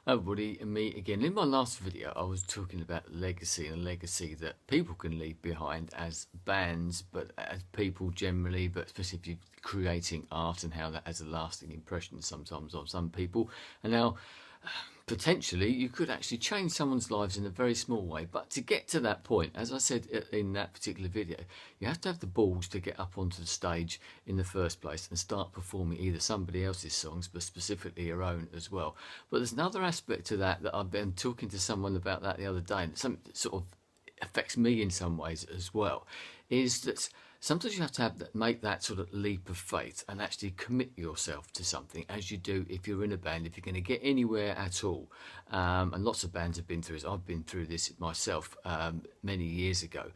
Everybody, and me again. In my last video, I was talking about legacy and a legacy that people can leave behind as bands, but as people generally, but especially if you're creating art and how that has a lasting impression sometimes on some people. And now, potentially, you could actually change someone's lives in a very small way. But to get to that point, as I said in that particular video, you have to have the balls to get up onto the stage in the first place and start performing either somebody else's songs, but specifically your own as well. But there's another aspect to that I've been talking to someone about that the other day, and something that sort of affects me in some ways as well, is that sometimes you have to make that sort of leap of faith and actually commit yourself to something, as you do if you're in a band, if you're going to get anywhere at all. And lots of bands have been through this. I've been through this myself many years ago.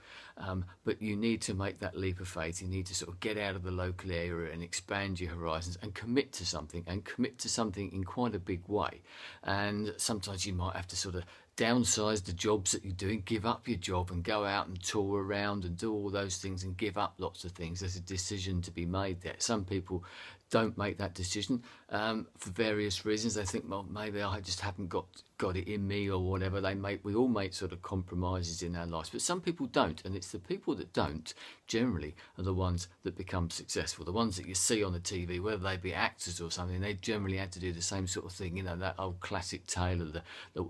But you need to make that leap of faith. You need to sort of get out of the local area and expand your horizons and commit to something, and commit to something in quite a big way. And sometimes you might have to sort of downsize the jobs that you're doing, give up your job and go out and tour around and do all those things and give up lots of things. There's a decision to be made there. Some people don't make that decision for various reasons. They think, well, maybe I just haven't got it in me or whatever. We all make sort of compromises in our lives, but some people don't, and it's the people that don't generally are the ones that become successful. The ones that you see on the TV, whether they be actors or something, they generally had to do the same sort of thing. You know, that old classic tale of the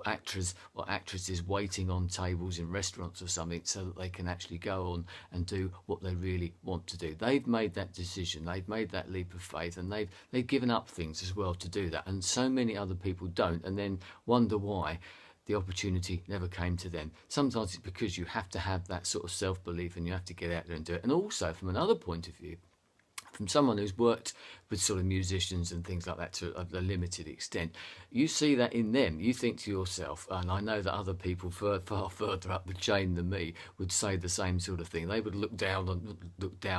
actors or actresses waiting on tables in restaurants or something so that they can actually go on and do what they really want to do. They've made that decision, they've made that leap of faith, and they've given up things as well to do that. And so many other people don't, and then wonder why the opportunity never came to them. Sometimes it's because you have to have that sort of self-belief and you have to get out there and do it. And also from another point of view, from someone who's worked with sort of musicians and things like that to a limited extent, you see that in them. You think to yourself, and I know that other people far further up the chain than me would say the same sort of thing. They would look down,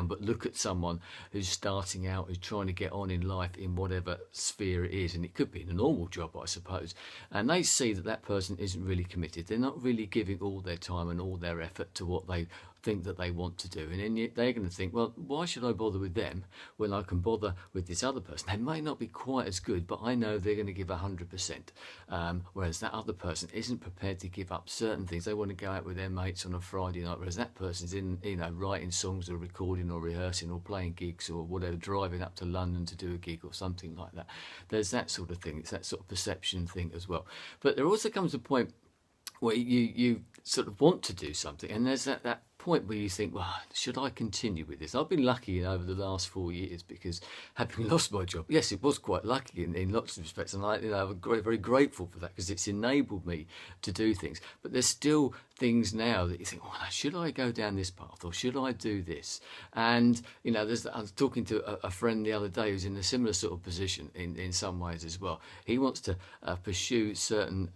but look at someone who's starting out, who's trying to get on in life in whatever sphere it is, and it could be in a normal job, I suppose, and they see that that person isn't really committed. They're not really giving all their time and all their effort to what they think that they want to do, and then they're going to think, well, why should I bother with them when I can bother with this other person? They may not be quite as good, but I know they're going to give 100%, whereas that other person isn't prepared to give up certain things. They want to go out with their mates on a Friday night, whereas that person's in, writing songs or recording or rehearsing or playing gigs or whatever, driving up to London to do a gig or something like that. There's that sort of thing. It's that sort of perception thing as well. But there also comes a point where you sort of want to do something, and there's that point where you think, well, should I continue with this? I've been lucky over the last 4 years, because having lost my job, yes, it was quite lucky in lots of respects, and I'm very grateful for that, because it's enabled me to do things. But there's still things now that you think, well, should I go down this path or should I do this? And I was talking to a friend the other day who's in a similar sort of position in some ways as well. He wants to pursue certain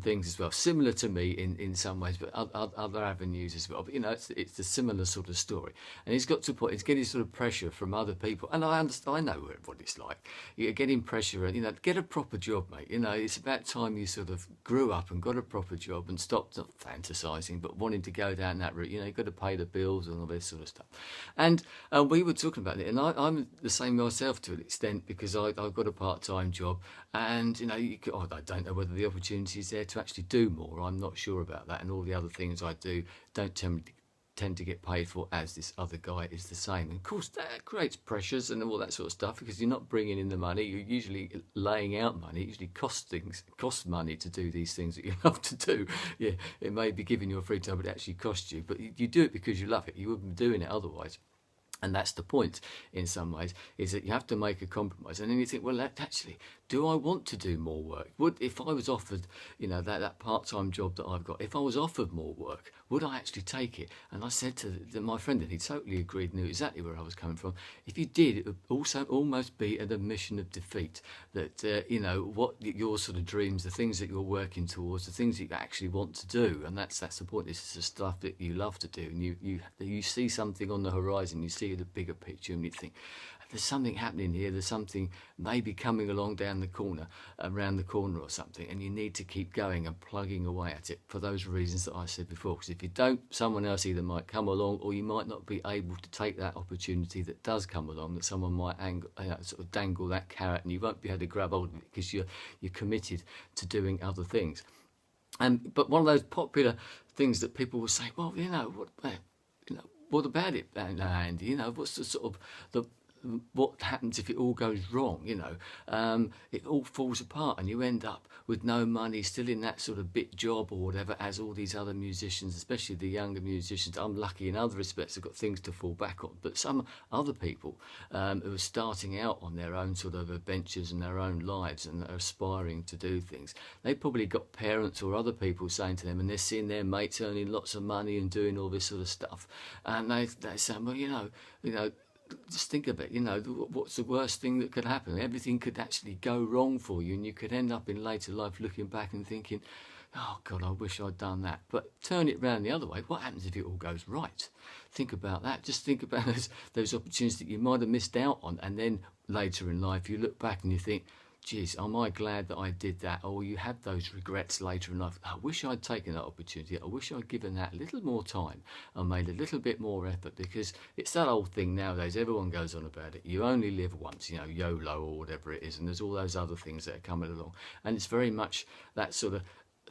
things as well, similar to me in some ways, but other avenues as well. But it's a similar sort of story, and he's got to a point, he's getting sort of pressure from other people, and I understand, I know what it's like. You're getting pressure, and get a proper job, mate. It's about time you sort of grew up and got a proper job and stopped not fantasizing but wanting to go down that route. You've got to pay the bills and all this sort of stuff. And we were talking about it, and I'm the same myself to an extent, because I've got a part-time job, and I don't know whether the opportunity is there to actually do more. I'm not sure about that, and all the other things I do don't tend to get paid for, as this other guy is the same. And of course that creates pressures and all that sort of stuff, because you're not bringing in the money, you're usually laying out money. It usually costs money to do these things that you love to do. Yeah, it may be giving you a free time, but it actually costs you, but you do it because you love it. You wouldn't be doing it otherwise. And that's the point, in some ways, is that you have to make a compromise. And then you think, well, actually, do I want to do more work? If I was offered, that part-time job that I've got, if I was offered more work, would I actually take it? And I said to my friend, and he totally agreed, knew exactly where I was coming from. If you did, it would also almost be an admission of defeat, that, what your sort of dreams, the things that you're working towards, the things that you actually want to do, and that's the point. This is the stuff that you love to do, and you see something on the horizon, you see the bigger picture, and you think, there's something happening here, there's something maybe coming along down the corner, around the corner or something, and you need to keep going and plugging away at it for those reasons that I said before. Because if you don't, someone else either might come along, or you might not be able to take that opportunity that does come along, that someone might sort of dangle that carrot, and you won't be able to grab hold of it because you're committed to doing other things. But one of those popular things that people will say, well, what about it, Andy? You know, what's the sort of what happens if it all goes wrong? You know, it all falls apart, and you end up with no money, still in that sort of bit job or whatever, as all these other musicians, especially the younger musicians. I'm lucky in other respects; I've got things to fall back on. But some other people who are starting out on their own sort of adventures and their own lives and are aspiring to do things, they've probably got parents or other people saying to them, and they're seeing their mates earning lots of money and doing all this sort of stuff, and they say, well, you know. Just think of it, you know, what's the worst thing that could happen? Everything could actually go wrong for you, and you could end up in later life looking back and thinking, oh God, I wish I'd done that. But turn it round the other way. What happens if it all goes right? Think about that. Just think about those opportunities that you might have missed out on, and then later in life you look back and you think, geez, am I glad that I did that? Or you have those regrets later in life. I wish I'd taken that opportunity. I wish I'd given that a little more time and made a little bit more effort, because it's that old thing nowadays. Everyone goes on about it. You only live once, you know, YOLO or whatever it is. And there's all those other things that are coming along. And it's very much that sort of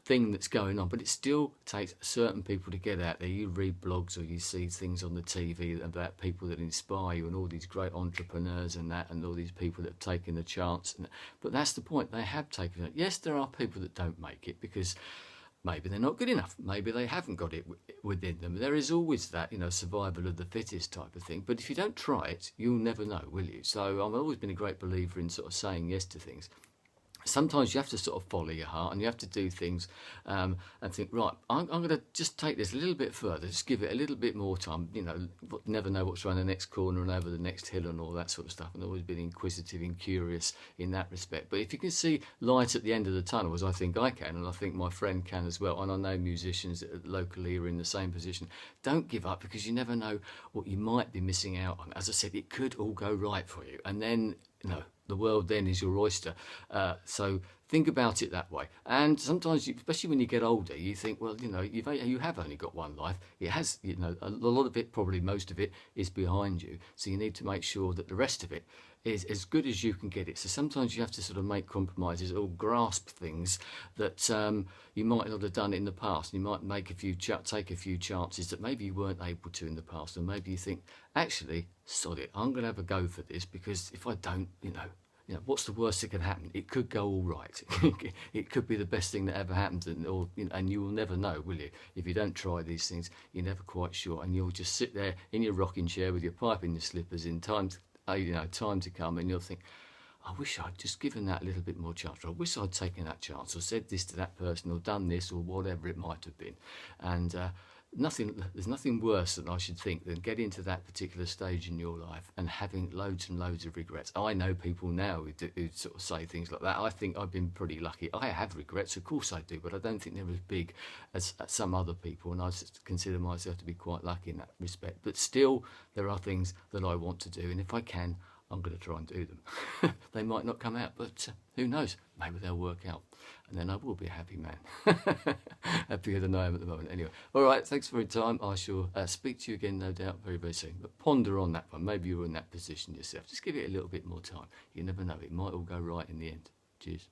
thing that's going on, but it still takes certain people to get out there. You read blogs or you see things on the TV about people that inspire you, and all these great entrepreneurs and that, and all these people that have taken a chance. But that's the point, they have taken it. Yes, there are people that don't make it because maybe they're not good enough, maybe they haven't got it within them. There is always that, you know, survival of the fittest type of thing. But if you don't try it, you'll never know, will you? So I've always been a great believer in sort of saying yes to things. Sometimes you have to sort of follow your heart, and you have to do things and think, right, I'm going to just take this a little bit further, just give it a little bit more time. You know, never know what's around the next corner and over the next hill and all that sort of stuff. And always been inquisitive and curious in that respect. But if you can see light at the end of the tunnel, as I think I can, and I think my friend can as well, and I know musicians that locally are in the same position, don't give up, because you never know what you might be missing out on. As I said, it could all go right for you, and then, you know, the world then is your oyster. So think about it that way. And sometimes, especially when you get older, you think, well, you know, you have only got one life. It has, you know, a lot of it, probably most of it, is behind you. So you need to make sure that the rest of it is as good as you can get it. So sometimes you have to sort of make compromises or grasp things that you might not have done in the past. You might make take a few chances that maybe you weren't able to in the past, and maybe you think, actually, sod it, I'm going to have a go for this, because if I don't, you know, what's the worst that could happen? It could go all right. It could be the best thing that ever happened, and you will never know, will you? If you don't try these things, you're never quite sure, and you'll just sit there in your rocking chair with your pipe in your slippers in time to come, and you'll think, I wish I'd just given that a little bit more chance, or I wish I'd taken that chance, or said this to that person, or done this, or whatever it might have been. And there's nothing worse than I should think than getting to that particular stage in your life and having loads and loads of regrets. I know people now who sort of say things like that. I think I've been pretty lucky. I have regrets, of course I do, but I don't think they're as big as some other people, and I consider myself to be quite lucky in that respect. But still, there are things that I want to do, and if I can, I'm going to try and do them. They might not come out, but who knows? Maybe they'll work out, and then I will be a happy man. Happier than I am at the moment. Anyway, all right, thanks for your time. I shall speak to you again, no doubt, very, very soon. But ponder on that one. Maybe you're in that position yourself. Just give it a little bit more time. You never know. It might all go right in the end. Cheers.